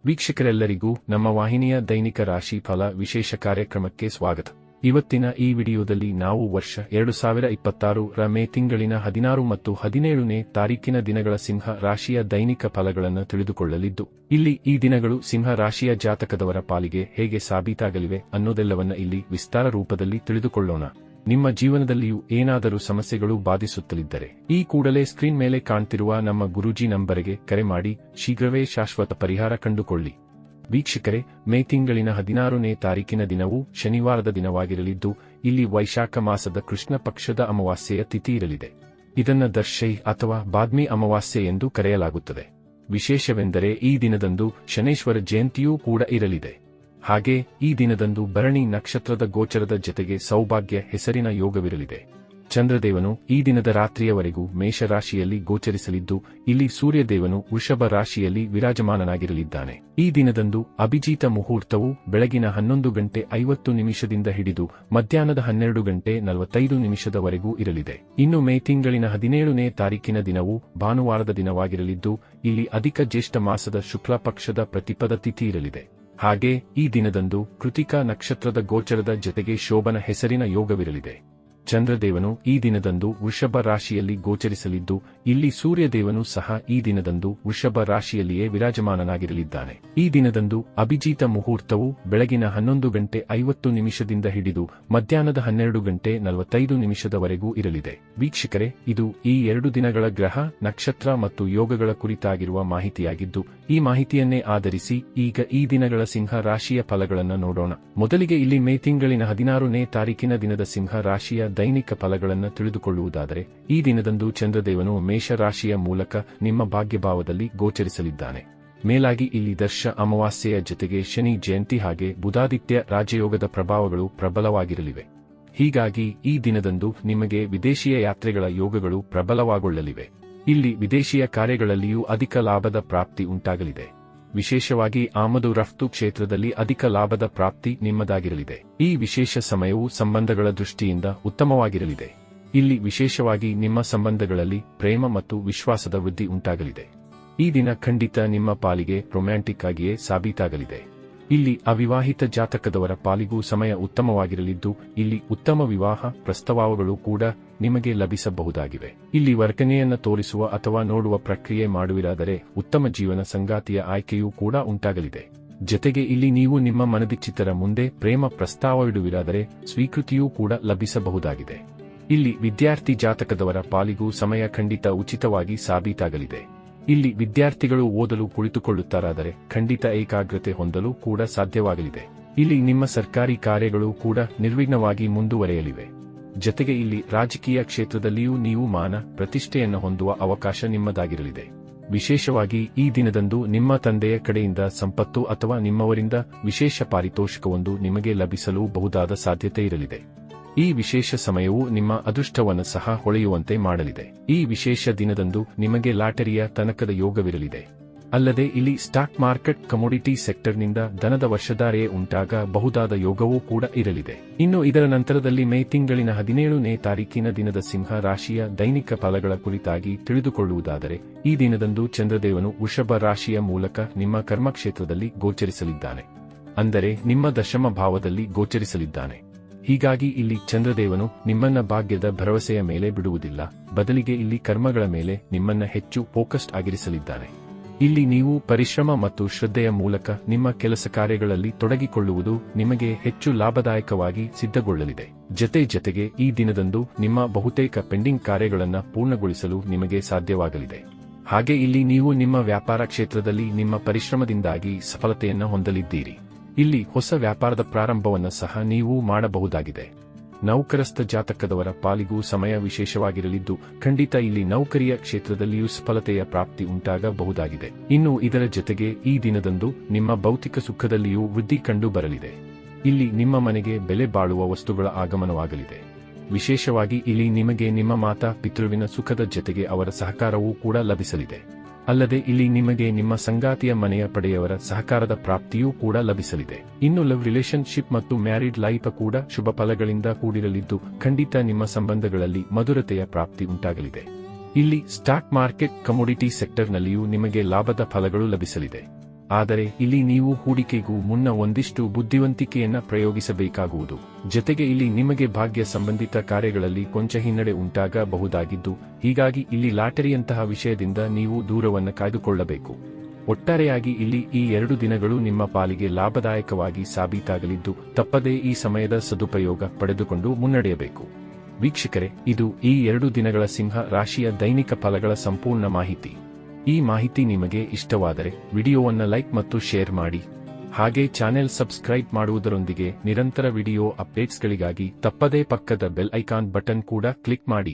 ವೀಕ್ಷಕರೆಲ್ಲರಿಗೂ ನಮ್ಮ ವಾಹಿನಿಯ ದೈನಿಕ ರಾಶಿ ಫಲ ವಿಶೇಷ ಕಾರ್ಯಕ್ರಮಕ್ಕೆ ಸ್ವಾಗತ. ಇವತ್ತಿನ ಈ ವಿಡಿಯೋದಲ್ಲಿ ನಾವು ವರ್ಷ 2026 ರ ಮೇ ತಿಂಗಳಿನ 16 ಮತ್ತು 17ನೇ ತಾರೀಕಿನ ದಿನಗಳ ಸಿಂಹ ರಾಶಿಯ ದೈನಿಕ ಫಲಗಳನ್ನು ತಿಳಿದುಕೊಳ್ಳಲಿದ್ದು, ಇಲ್ಲಿ ಈ ದಿನಗಳು ಸಿಂಹ ರಾಶಿಯ ಜಾತಕದವರ ಪಾಲಿಗೆ ಹೇಗೆ ಸಾಬೀತಾಗಲಿವೆ ಅನ್ನೋದೆಲ್ಲವನ್ನ ಇಲ್ಲಿ ವಿಸ್ತಾರ ರೂಪದಲ್ಲಿ ತಿಳಿದುಕೊಳ್ಳೋಣ. ನಿಮ್ಮ ಜೀವನದಲ್ಲಿಯೂ ಏನಾದರೂ ಸಮಸ್ಯೆಗಳು ಬಾಧಿಸುತ್ತಲಿದ್ದರೆ ಈ ಕೂಡಲೇ ಸ್ಕ್ರೀನ್ ಮೇಲೆ ಕಾಣ್ತಿರುವ ನಮ್ಮ ಗುರೂಜಿ ನಂಬರಿಗೆ ಕರೆ ಮಾಡಿ ಶೀಘ್ರವೇ ಶಾಶ್ವತ ಪರಿಹಾರ ಕಂಡುಕೊಳ್ಳಿ. ವೀಕ್ಷಕರೇ, ಮೇ ತಿಂಗಳಿನ 16ನೇ ತಾರೀಕಿನ ದಿನವು ಶನಿವಾರದ ದಿನವಾಗಿರಲಿದ್ದು, ಇಲ್ಲಿ ವೈಶಾಖ ಮಾಸದ ಕೃಷ್ಣ ಪಕ್ಷದ ಅಮಾವಾಸ್ಯೆಯ ತಿಥಿ ಇರಲಿದೆ. ಇದನ್ನ ದರ್ಶೈ ಅಥವಾ ಬಾದ್ಮಿ ಅಮಾವಾಸ್ಯೆ ಎಂದು ಕರೆಯಲಾಗುತ್ತದೆ. ವಿಶೇಷವೆಂದರೆ ಈ ದಿನದಂದು ಶನೇಶ್ವರ ಜಯಂತಿಯೂ ಕೂಡ ಇರಲಿದೆ. ಹಾಗೆ ಈ ದಿನದಂದು ಭರಣಿ ನಕ್ಷತ್ರದ ಗೋಚರದ ಜತೆಗೆ ಸೌಭಾಗ್ಯ ಹೆಸರಿನ ಯೋಗವಿರಲಿದೆ. ಚಂದ್ರದೇವನು ಈ ದಿನದ ರಾತ್ರಿಯವರೆಗೂ ಮೇಷರಾಶಿಯಲ್ಲಿ ಗೋಚರಿಸಲಿದ್ದು, ಇಲ್ಲಿ ಸೂರ್ಯದೇವನು ವೃಷಭ ರಾಶಿಯಲ್ಲಿ ವಿರಾಜಮಾನನಾಗಿರಲಿದ್ದಾನೆ. ಈ ದಿನದಂದು ಅಭಿಜಿತ ಮುಹೂರ್ತವು ಬೆಳಗಿನ 11:50 ಹಿಡಿದು ಮಧ್ಯಾಹ್ನದ 12:45 ಇರಲಿದೆ. ಇನ್ನು ಮೇ ತಿಂಗಳಿನ 17ನೇ ತಾರೀಕಿನ ದಿನವು ಭಾನುವಾರದ ದಿನವಾಗಿರಲಿದ್ದು, ಇಲ್ಲಿ ಅಧಿಕ ಜ್ಯೇಷ್ಠ ಮಾಸದ ಶುಕ್ಲ ಪಕ್ಷದ ಪ್ರತಿಪದ ತಿಥಿ ಇರಲಿದೆ. ಹಾಗೆ ಈ ದಿನದಂದು ಕೃತಿಕಾ ನಕ್ಷತ್ರದ ಗೋಚರದ ಜತೆಗೆ ಶೋಭನ ಹೆಸರಿನ ಯೋಗವಿರಲಿದೆ. ಚಂದ್ರದೇವನು ಈ ದಿನದಂದು ವೃಷಭ ರಾಶಿಯಲ್ಲಿ ಗೋಚರಿಸಲಿದ್ದು, ಇಲ್ಲಿ ಸೂರ್ಯದೇವನು ಸಹ ಈ ದಿನದಂದು ವೃಷಭ ರಾಶಿಯಲ್ಲಿಯೇ ವಿರಾಜಮಾನನಾಗಿರಲಿದ್ದಾನೆ. ಈ ದಿನದಂದು ಅಭಿಜಿತ ಮುಹೂರ್ತವು ಬೆಳಗಿನ 11:50 ಹಿಡಿದು ಮಧ್ಯಾಹ್ನದ 12:45 ಇರಲಿದೆ. ವೀಕ್ಷಕರೇ, ಇದು ಈ 2 ದಿನಗಳ ಗ್ರಹ, ನಕ್ಷತ್ರ ಮತ್ತು ಯೋಗಗಳ ಕುರಿತಾಗಿರುವ ಮಾಹಿತಿಯಾಗಿದ್ದು, ಈ ಮಾಹಿತಿಯನ್ನೇ ಆಧರಿಸಿ ಈಗ ಈ ದಿನಗಳ ಸಿಂಹ ರಾಶಿಯ ಫಲಗಳನ್ನು ನೋಡೋಣ. ಮೊದಲಿಗೆ ಇಲ್ಲಿ ಮೇ ತಿಂಗಳಿನ 16ನೇ ತಾರೀಕಿನ ದಿನದ ಸಿಂಹ ರಾಶಿಯ ದೈನಿಕ ಫಲಗಳನ್ನು ತಿಳಿದುಕೊಳ್ಳುವುದಾದರೆ, ಈ ದಿನದಂದು ಚಂದ್ರದೇವನು ಮೇಷರಾಶಿಯ ಮೂಲಕ ನಿಮ್ಮ ಭಾಗ್ಯಭಾವದಲ್ಲಿ ಗೋಚರಿಸಲಿದ್ದಾನೆ. ಮೇಲಾಗಿ ಇಲ್ಲಿ ದರ್ಶ ಅಮಾವಾಸ್ಯೆಯ ಜೊತೆಗೆ ಶನಿ ಜಯಂತಿ ಹಾಗೆ ಬುಧಾದಿತ್ಯ ರಾಜಯೋಗದ ಪ್ರಭಾವಗಳು ಪ್ರಬಲವಾಗಿರಲಿವೆ. ಹೀಗಾಗಿ ಈ ದಿನದಂದು ನಿಮಗೆ ವಿದೇಶೀಯ ಯಾತ್ರೆಗಳ ಯೋಗಗಳು ಪ್ರಬಲವಾಗೊಳ್ಳಲಿವೆ. ಇಲ್ಲಿ ವಿದೇಶೀಯ ಕಾರ್ಯಗಳಲ್ಲಿಯೂ ಅಧಿಕ ಲಾಭದ ಪ್ರಾಪ್ತಿ ಉಂಟಾಗಲಿದೆ. ವಿಶೇಷವಾಗಿ ಆಮದು ರಫ್ತು ಕ್ಷೇತ್ರದಲ್ಲಿ ಅಧಿಕ ಲಾಭದ ಪ್ರಾಪ್ತಿ ನಿಮ್ಮದಾಗಿರಲಿದೆ. ಈ ವಿಶೇಷ ಸಮಯವು ಸಂಬಂಧಗಳ ದೃಷ್ಟಿಯಿಂದ ಉತ್ತಮವಾಗಿರಲಿದೆ. ಇಲ್ಲಿ ವಿಶೇಷವಾಗಿ ನಿಮ್ಮ ಸಂಬಂಧಗಳಲ್ಲಿ ಪ್ರೇಮ ಮತ್ತು ವಿಶ್ವಾಸದ ವೃದ್ಧಿ ಉಂಟಾಗಲಿದೆ. ಈ ದಿನ ಖಂಡಿತ ನಿಮ್ಮ ಪಾಲಿಗೆ ರೊಮ್ಯಾಂಟಿಕ್ ಆಗಿಯೇ ಸಾಬೀತಾಗಲಿದೆ. ಇಲ್ಲಿ ಅವಿವಾಹಿತ ಜಾತಕದವರ ಪಾಲಿಗೂ ಸಮಯ ಉತ್ತಮವಾಗಿರಲಿದ್ದು, ಇಲ್ಲಿ ಉತ್ತಮ ವಿವಾಹ ಪ್ರಸ್ತಾವಗಳು ಕೂಡ ನಿಮಗೆ ಲಭಿಸಬಹುದಾಗಿವೆ. ಇಲ್ಲಿ ವರ್ತನೆಯನ್ನ ತೋರಿಸುವ ಅಥವಾ ನೋಡುವ ಪ್ರಕ್ರಿಯೆ ಮಾಡುವಿರಾದರೆ ಉತ್ತಮ ಜೀವನ ಸಂಗಾತಿಯ ಆಯ್ಕೆಯೂ ಕೂಡ ಉಂಟಾಗಲಿದೆ. ಜತೆಗೆ ಇಲ್ಲಿ ನೀವು ನಿಮ್ಮ ಮನದಿಚ್ಛಿತರ ಮುಂದೆ ಪ್ರೇಮ ಪ್ರಸ್ತಾವವಿಡುವಿರಾದರೆ ಸ್ವೀಕೃತಿಯೂ ಕೂಡ ಲಭಿಸಬಹುದಾಗಿದೆ. ಇಲ್ಲಿ ವಿದ್ಯಾರ್ಥಿ ಜಾತಕದವರ ಪಾಲಿಗೂ ಸಮಯ ಖಂಡಿತ ಉಚಿತವಾಗಿ ಸಾಬೀತಾಗಲಿದೆ. ಇಲ್ಲಿ ವಿದ್ಯಾರ್ಥಿಗಳು ಓದಲು ಕುಳಿತುಕೊಳ್ಳುತ್ತಾರಾದರೆ ಖಂಡಿತ ಏಕಾಗ್ರತೆ ಹೊಂದಲು ಕೂಡ ಸಾಧ್ಯವಾಗಲಿದೆ. ಇಲ್ಲಿ ನಿಮ್ಮ ಸರ್ಕಾರಿ ಕಾರ್ಯಗಳು ಕೂಡ ನಿರ್ವಿಘ್ನವಾಗಿ ಮುಂದುವರೆಯಲಿವೆ. ಜತೆಗೆ ಇಲ್ಲಿ ರಾಜಕೀಯ ಕ್ಷೇತ್ರದಲ್ಲಿಯೂ ನೀವು ಮಾನ ಪ್ರತಿಷ್ಠೆಯನ್ನು ಹೊಂದುವ ಅವಕಾಶ ನಿಮ್ಮದಾಗಿರಲಿದೆ. ವಿಶೇಷವಾಗಿ ಈ ದಿನದಂದು ನಿಮ್ಮ ತಂದೆಯ ಕಡೆಯಿಂದ ಸಂಪತ್ತು ಅಥವಾ ನಿಮ್ಮವರಿಂದ ವಿಶೇಷ ಪಾರಿತೋಷಿಕವೊಂದು ನಿಮಗೆ ಲಭಿಸಲು ಬಹುದಾದ ಸಾಧ್ಯತೆ ಇರಲಿದೆ. ಈ ವಿಶೇಷ ಸಮಯವು ನಿಮ್ಮ ಅದೃಷ್ಟವನ್ನು ಸಹ ಹೊಳೆಯುವಂತೆ ಮಾಡಲಿದೆ. ಈ ವಿಶೇಷ ದಿನದಂದು ನಿಮಗೆ ಲಾಟರಿಯ ತನಕದ ಯೋಗವಿರಲಿದೆ. ಅಲ್ಲದೆ ಇಲ್ಲಿ ಸ್ಟಾಕ್ ಮಾರ್ಕೆಟ್ ಕಮೋಡಿಟಿ ಸೆಕ್ಟರ್ನಿಂದ ಧನದ ವರ್ಷಧಾರೆಯೇ ಉಂಟಾಗ ಬಹುದಾದ ಯೋಗವೂ ಕೂಡ ಇರಲಿದೆ. ಇನ್ನು ಇದರ ನಂತರದಲ್ಲಿ ಮೇ ತಿಂಗಳಿನ 17ನೇ ತಾರೀಕಿನ ದಿನದ ಸಿಂಹ ರಾಶಿಯ ದೈನಿಕ ಫಲಗಳ ಕುರಿತಾಗಿ ತಿಳಿದುಕೊಳ್ಳುವುದಾದರೆ, ಈ ದಿನದಂದು ಚಂದ್ರದೇವನು ವೃಷಭ ರಾಶಿಯ ಮೂಲಕ ನಿಮ್ಮ ಕರ್ಮಕ್ಷೇತ್ರದಲ್ಲಿ ಗೋಚರಿಸಲಿದ್ದಾನೆ. ಅಂದರೆ ನಿಮ್ಮ ದಶಮ ಭಾವದಲ್ಲಿ ಗೋಚರಿಸಲಿದ್ದಾನೆ. ಹೀಗಾಗಿ ಇಲ್ಲಿ ಚಂದ್ರದೇವನು ನಿಮ್ಮನ್ನ ಭಾಗ್ಯದ ಭರವಸೆಯ ಮೇಲೆ ಬಿಡುವುದಿಲ್ಲ, ಬದಲಿಗೆ ಇಲ್ಲಿ ಕರ್ಮಗಳ ಮೇಲೆ ನಿಮ್ಮನ್ನ ಹೆಚ್ಚು ಫೋಕಸ್ಡ್ ಆಗಿರಿಸಲಿದ್ದಾನೆ. ಇಲ್ಲಿ ನೀವು ಪರಿಶ್ರಮ ಮತ್ತು ಶ್ರದ್ಧೆಯ ಮೂಲಕ ನಿಮ್ಮ ಕೆಲಸ ಕಾರ್ಯಗಳಲ್ಲಿ ತೊಡಗಿಕೊಳ್ಳುವುದು ನಿಮಗೆ ಹೆಚ್ಚು ಲಾಭದಾಯಕವಾಗಿ ಸಿದ್ಧಗೊಳ್ಳಲಿದೆ. ಜತೆಗೆ ಈ ದಿನದಂದು ನಿಮ್ಮ ಬಹುತೇಕ ಪೆಂಡಿಂಗ್ ಕಾರ್ಯಗಳನ್ನು ಪೂರ್ಣಗೊಳಿಸಲು ನಿಮಗೆ ಸಾಧ್ಯವಾಗಲಿದೆ. ಹಾಗೆ ಇಲ್ಲಿ ನೀವು ನಿಮ್ಮ ವ್ಯಾಪಾರ ಕ್ಷೇತ್ರದಲ್ಲಿ ನಿಮ್ಮ ಪರಿಶ್ರಮದಿಂದಾಗಿ ಸಫಲತೆಯನ್ನು ಹೊಂದಲಿದ್ದೀರಿ. ಇಲ್ಲಿ ಹೊಸ ವ್ಯಾಪಾರದ ಪ್ರಾರಂಭವನ್ನು ಸಹ ನೀವು ಮಾಡಬಹುದಾಗಿದೆ. ನೌಕರಸ್ಥ ಜಾತಕದವರ ಪಾಲಿಗೂ ಸಮಯ ವಿಶೇಷವಾಗಿರಲಿದ್ದು, ಖಂಡಿತ ಇಲ್ಲಿ ನೌಕರಿಯ ಕ್ಷೇತ್ರದಲ್ಲಿಯೂ ಸಫಲತೆಯ ಪ್ರಾಪ್ತಿ ಉಂಟಾಗಬಹುದಾಗಿದೆ. ಇನ್ನು ಇದರ ಜೊತೆಗೆ ಈ ದಿನದಂದು ನಿಮ್ಮ ಭೌತಿಕ ಸುಖದಲ್ಲಿಯೂ ವೃದ್ಧಿ ಕಂಡು ಬರಲಿದೆ. ಇಲ್ಲಿ ನಿಮ್ಮ ಮನೆಗೆ ಬೆಲೆ ಬಾಳುವ ವಸ್ತುಗಳ ಆಗಮನವಾಗಲಿದೆ. ವಿಶೇಷವಾಗಿ ಇಲ್ಲಿ ನಿಮಗೆ ನಿಮ್ಮ ಮಾತಾ ಪಿತೃವಿನ ಸುಖದ ಜೊತೆಗೆ ಅವರ ಸಹಕಾರವೂ ಕೂಡ ಲಭಿಸಲಿದೆ. ಅಲ್ಲದೆ ಇಲ್ಲಿ ನಿಮಗೆ ನಿಮ್ಮ ಸಂಗಾತಿಯ ಮನೆಯ ಪಡೆಯವರ ಸಹಕಾರದ ಪ್ರಾಪ್ತಿಯೂ ಕೂಡ ಲಭಿಸಲಿದೆ. ಇನ್ನು ಲವ್ ರಿಲೇಶನ್ಶಿಪ್ ಮತ್ತು ಮ್ಯಾರಿಡ್ ಲೈಫ್ ಕೂಡ ಶುಭ ಫಲಗಳಿಂದ ಕೂಡಿರಲಿದ್ದು, ಖಂಡಿತ ನಿಮ್ಮ ಸಂಬಂಧಗಳಲ್ಲಿ ಮಧುರತೆಯ ಪ್ರಾಪ್ತಿ ಉಂಟಾಗಲಿದೆ. ಇಲ್ಲಿ ಸ್ಟಾಕ್ ಮಾರ್ಕೆಟ್ ಕಮೋಡಿಟಿ ಸೆಕ್ಟರ್ನಲ್ಲಿಯೂ ನಿಮಗೆ ಲಾಭದ ಫಲಗಳು ಲಭಿಸಲಿದೆ. ಆದರೆ ಇಲ್ಲಿ ನೀವು ಹೂಡಿಕೆಗೂ ಮುನ್ನ ಒಂದಿಷ್ಟು ಬುದ್ಧಿವಂತಿಕೆಯನ್ನ ಪ್ರಯೋಗಿಸಬೇಕಾಗುವುದು. ಜತೆಗೆ ಇಲ್ಲಿ ನಿಮಗೆ ಭಾಗ್ಯ ಸಂಬಂಧಿತ ಕಾರ್ಯಗಳಲ್ಲಿ ಕೊಂಚ ಹಿನ್ನಡೆ ಉಂಟಾಗಬಹುದಾಗಿದ್ದು, ಹೀಗಾಗಿ ಇಲ್ಲಿ ಲಾಟರಿಯಂತಹ ವಿಷಯದಿಂದ ನೀವು ದೂರವನ್ನು ಕಾಯ್ದುಕೊಳ್ಳಬೇಕು. ಒಟ್ಟಾರೆಯಾಗಿ ಇಲ್ಲಿ ಈ 2 ದಿನಗಳು ನಿಮ್ಮ ಪಾಲಿಗೆ ಲಾಭದಾಯಕವಾಗಿ ಸಾಬೀತಾಗಲಿದ್ದು, ತಪ್ಪದೇ ಈ ಸಮಯದ ಸದುಪಯೋಗ ಪಡೆದುಕೊಂಡು ಮುನ್ನಡೆಯಬೇಕು. ವೀಕ್ಷಕರೇ, ಇದು ಈ 2 ದಿನಗಳ ಸಿಂಹ ರಾಶಿಯ ದೈನಿಕ ಫಲಗಳ ಸಂಪೂರ್ಣ ಮಾಹಿತಿ. ಈ ಮಾಹಿತಿ ನಿಮಗೆ ಇಷ್ಟವಾದರೆ ವಿಡಿಯೋವನ್ನು ಲೈಕ್ ಮತ್ತು ಶೇರ್ ಮಾಡಿ. ಹಾಗೆ ಚಾನೆಲ್ ಸಬ್ಸ್ಕ್ರೈಬ್ ಮಾಡುವುದರೊಂದಿಗೆ ನಿರಂತರ ವಿಡಿಯೋ ಅಪ್ಡೇಟ್ಸ್ಗಳಿಗಾಗಿ ತಪ್ಪದೇ ಪಕ್ಕದ ಬೆಲ್ ಐಕಾನ್ ಬಟನ್ ಕೂಡ ಕ್ಲಿಕ್ ಮಾಡಿ.